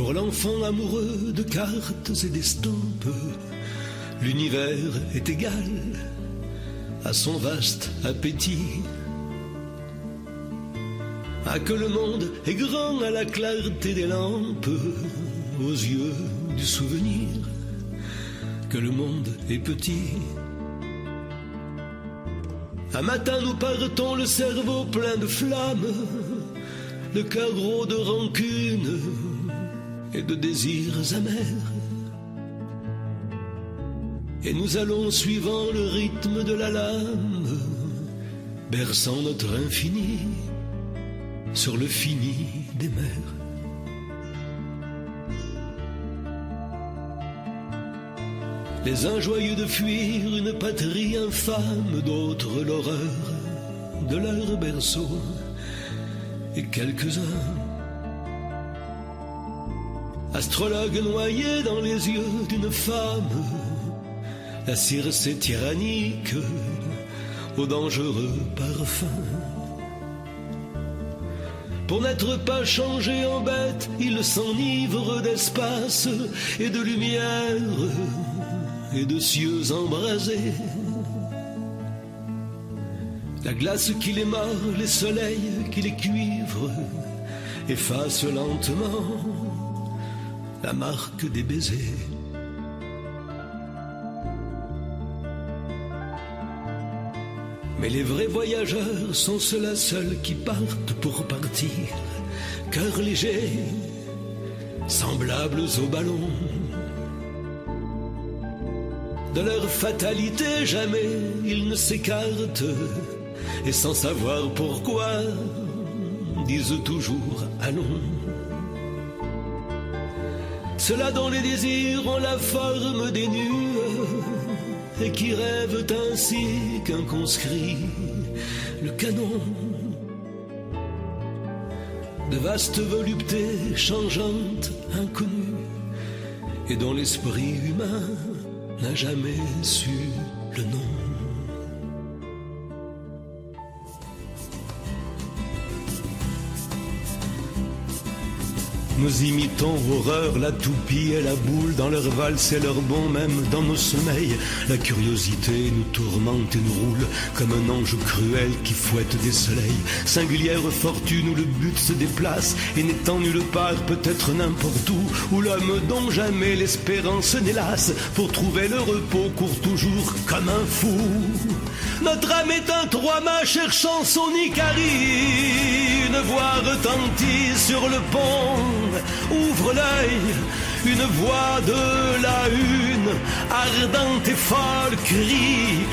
Pour l'enfant amoureux de cartes et d'estampes, l'univers est égal à son vaste appétit. Ah, que le monde est grand à la clarté des lampes, aux yeux du souvenir, que le monde est petit. Un matin nous partons, le cerveau plein de flammes, le cœur gros de rancune et de désirs amers. Et nous allons suivant le rythme de la lame, berçant notre infini sur le fini des mers. Les uns joyeux de fuir une patrie infâme, d'autres l'horreur de leur berceau, et quelques-uns astrologues noyés dans les yeux d'une femme, la Circé tyrannique au dangereux parfum. Pour n'être pas changé en bête, ils s'enivrent d'espace et de lumière et de cieux embrasés. La glace qui les mord, les soleils qui les cuivrent, effacent lentement la marque des baisers. Mais les vrais voyageurs sont ceux-là seuls qui partent pour partir, cœurs légers, semblables aux ballons. De leur fatalité jamais ils ne s'écartent, et sans savoir pourquoi disent toujours allons. Ceux-là dont les désirs ont la forme des nues et qui rêvent ainsi qu'un conscrit le canon. De vastes voluptés changeantes, inconnues, et dont l'esprit humain n'a jamais su le nom. Nous imitons horreur la toupie et la boule dans leur valse et leur bond, même dans nos sommeils. La curiosité nous tourmente et nous roule comme un ange cruel qui fouette des soleils. Singulière fortune où le but se déplace et n'étant nulle part, peut-être n'importe où l'homme dont jamais l'espérance n'hélas, pour trouver le repos court toujours comme un fou. Notre âme est un trois-mâts cherchant son Icarie. Une voix retentit sur le pont, ouvre l'œil, une voix de la une, ardente et folle crie,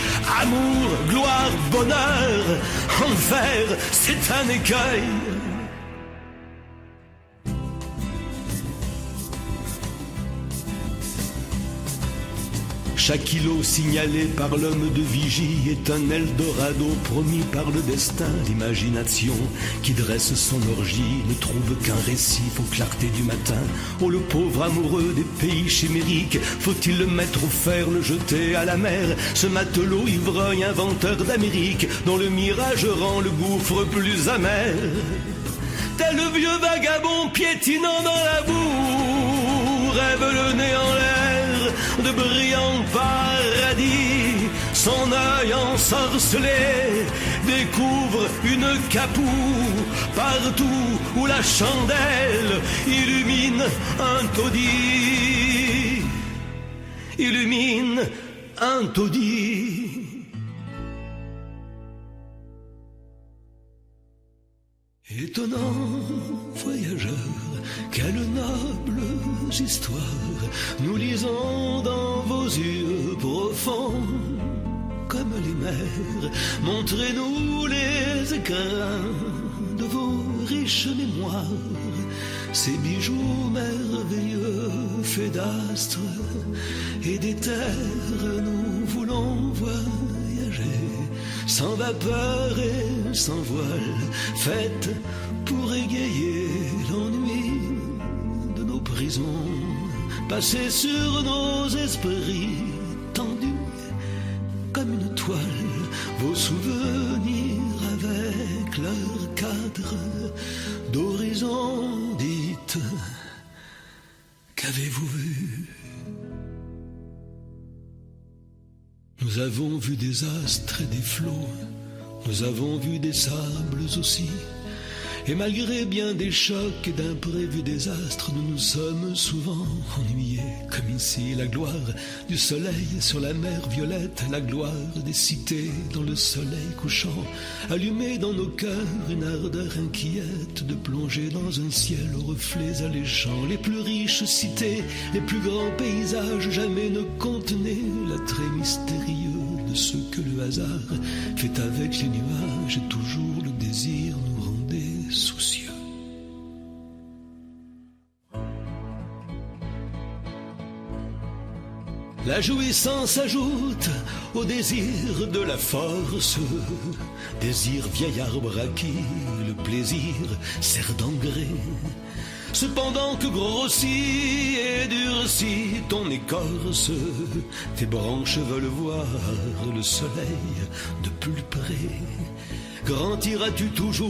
amour, gloire, bonheur, enfer, c'est un écueil. Chaque îlot signalé par l'homme de vigie est un Eldorado promis par le destin. L'imagination qui dresse son orgie ne trouve qu'un récif aux clartés du matin. Oh, le pauvre amoureux des pays chimériques, faut-il le mettre au fer, le jeter à la mer? Ce matelot ivrogne, inventeur d'Amérique, dont le mirage rend le gouffre plus amer. Tel le vieux vagabond piétinant dans la boue, rêve le nez en l'air de brillants paradis. Son œil ensorcelé découvre une capoue partout où la chandelle illumine un taudis. Illumine un taudis. Étonnant voyageur, quelle noble histoire nous lisons dans vos yeux profonds comme les mers. Montrez-nous les écrins de vos riches mémoires, ces bijoux merveilleux faits d'astres et d'éther. Nous voulons voyager sans vapeur et sans voile, faites pour égayer l'ennui de nos prisons, passer sur nos esprits tendus comme une toile, vos souvenirs avec leur cadre d'horizon. Dites Qu'avez-vous vu? Nous avons vu des astres et des flots, nous avons vu des sables aussi. Et malgré bien des chocs et d'imprévus désastres, nous nous sommes souvent ennuyés. Comme ici, la gloire du soleil sur la mer violette, la gloire des cités dans le soleil couchant, allumée dans nos cœurs une ardeur inquiète de plonger dans un ciel aux reflets alléchants. Les plus riches cités, les plus grands paysages jamais ne contenaient l'attrait mystérieux de ce que le hasard fait avec les nuages, et toujours le désir nous rendait soucieux. La jouissance ajoute au désir de la force, désir vieil arbre à qui le plaisir sert d'engrais. Cependant que grossit et durcit ton écorce, tes branches veulent voir le soleil de plus près. Grandiras-tu toujours,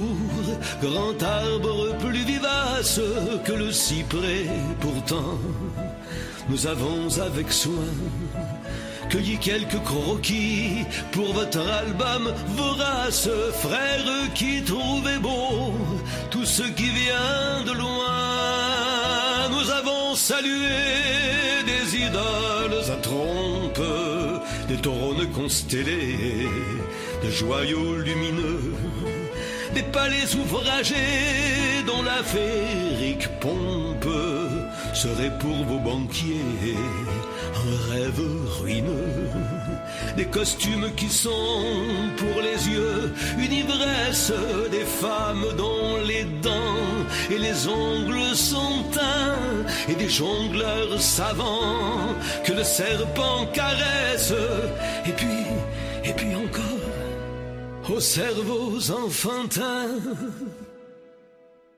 grand arbre plus vivace que le cyprès? Pourtant, nous avons avec soin cueilli quelques croquis pour votre album vorace. Frères qui trouvaient beau tout ce qui vient de loin, nous avons salué des idoles à trompe, des taureaux constellés, de joyaux lumineux, des palais ouvragés dont la féerique pompe serait pour vos banquiers un rêve ruineux. Des costumes qui sont pour les yeux une ivresse, des femmes dont les dents et les ongles sont teints, et des jongleurs savants que le serpent caresse. Et puis encore aux cerveaux enfantins,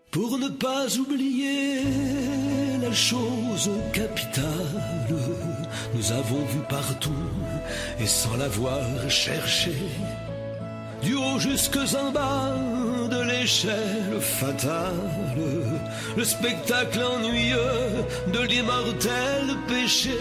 pour ne pas oublier la chose capitale, nous avons vu partout et sans l'avoir cherché, du haut jusque en bas de l'échelle fatale, le spectacle ennuyeux de l'immortel péché.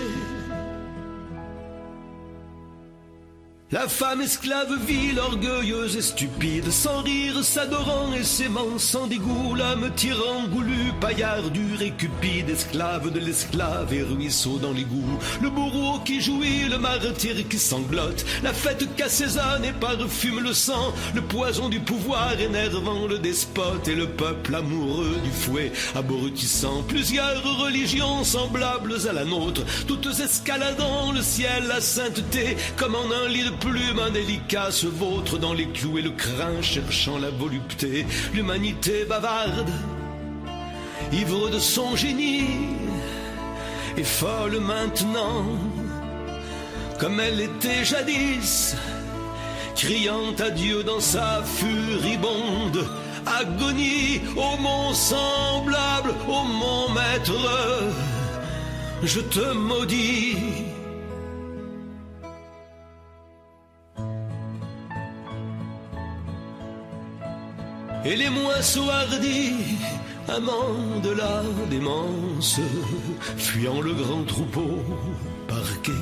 La femme esclave vile, orgueilleuse et stupide, sans rire, s'adorant et s'aimant sans dégoût, l'homme tyran goulu, paillard dur et cupide, esclave de l'esclave et ruisseau dans l'égout, le bourreau qui jouit, le martyr qui sanglote, la fête qu'assaisonne et parfume le sang, le poison du pouvoir énervant le despote, et le peuple amoureux du fouet abrutissant. Plusieurs religions semblables à la nôtre, toutes escaladant le ciel, la sainteté, comme en un lit de plume indélicat se vautre dans les clous et le crin cherchant la volupté. L'humanité bavarde, ivre de son génie, et folle maintenant, comme elle était jadis, criant adieu dans sa furibonde agonie. Ô mon semblable, ô mon maître, je te maudis. Et les moisseaux hardis, amants de la démence, fuyant le grand troupeau, parqué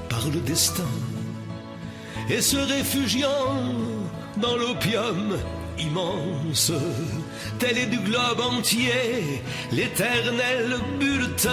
par le destin, et se réfugiant dans l'opium immense, tel est du globe entier l'éternel bulletin.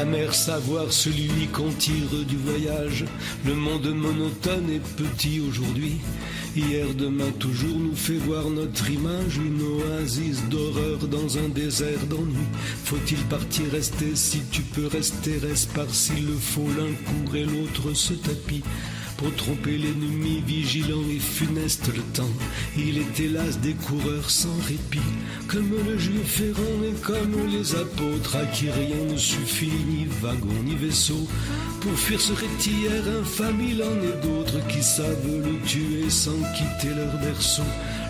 Amer savoir celui qu'on tire du voyage. Le monde monotone et petit aujourd'hui. Hier, demain, toujours nous fait voir notre image. Une oasis d'horreur dans un désert d'ennui. Faut-il partir, rester? Si tu peux rester, reste par s'il le faut. L'un court et l'autre se tapit. Pour tromper l'ennemi, vigilant et funeste le temps. Il est hélas des coureurs sans répit. Comme le juif errant et comme les apôtres, à qui rien ne suffit, ni wagon ni vaisseau. Pour fuir ce rétillère infâme, il en est d'autres qui savent le tuer sans quitter leur berceau.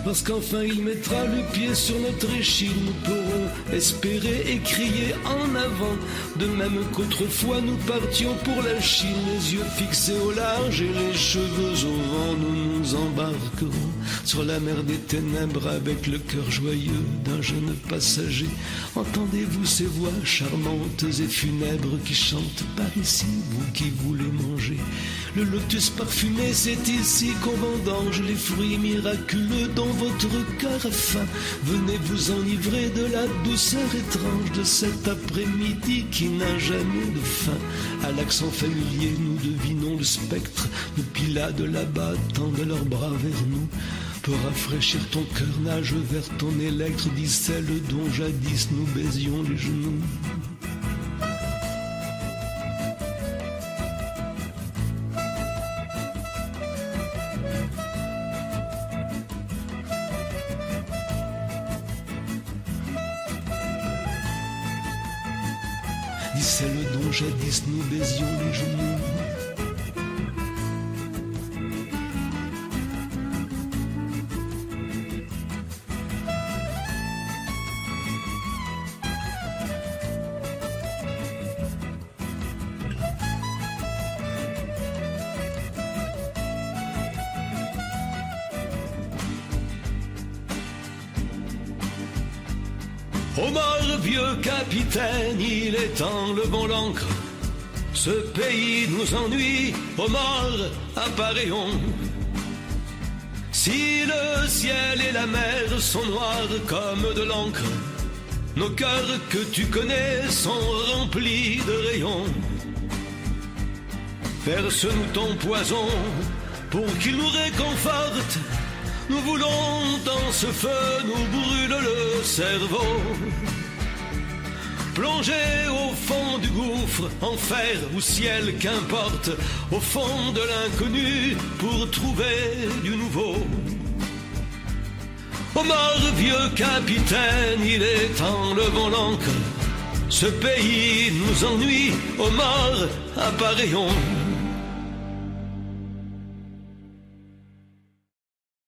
Lorsqu'enfin il mettra le pied sur notre échine, nous pourrons espérer et crier en avant. De même qu'autrefois nous partions pour la Chine, les yeux fixés au large et les cheveux au vent. Nous nous embarquerons sur la mer des ténèbres avec le cœur joyeux d'un jeune passager. Entendez-vous ces voix charmantes et funèbres qui chantent par ici, vous qui voulez manger le lotus parfumé? C'est ici qu'on vendange les fruits miraculeux dont votre cœur a faim. Venez vous enivrer de la douceur étrange de cet après-midi qui n'a jamais de fin. À l'accent familier, nous devinons le spectre de Pilate là-bas tendent leurs bras vers nous. Pour rafraîchir ton cœur, nage vers ton électre, dit celle dont jadis nous baisions les genoux. Dit celle dont jadis nous baisions les genoux. Omar, vieux capitaine, il est temps, levons l'ancre. Ce pays nous ennuie, Omar, apparaissons. Si le ciel et la mer sont noirs comme de l'encre, nos cœurs que tu connais sont remplis de rayons. Verse-nous ton poison pour qu'il nous réconforte. Nous voulons dans ce feu, nous brûle le cerveau. Plonger au fond du gouffre, enfer ou ciel, qu'importe, au fond de l'inconnu pour trouver du nouveau. Omar, vieux capitaine, il est temps, levons l'ancre. Ce pays nous ennuie, Omar, apparaissons.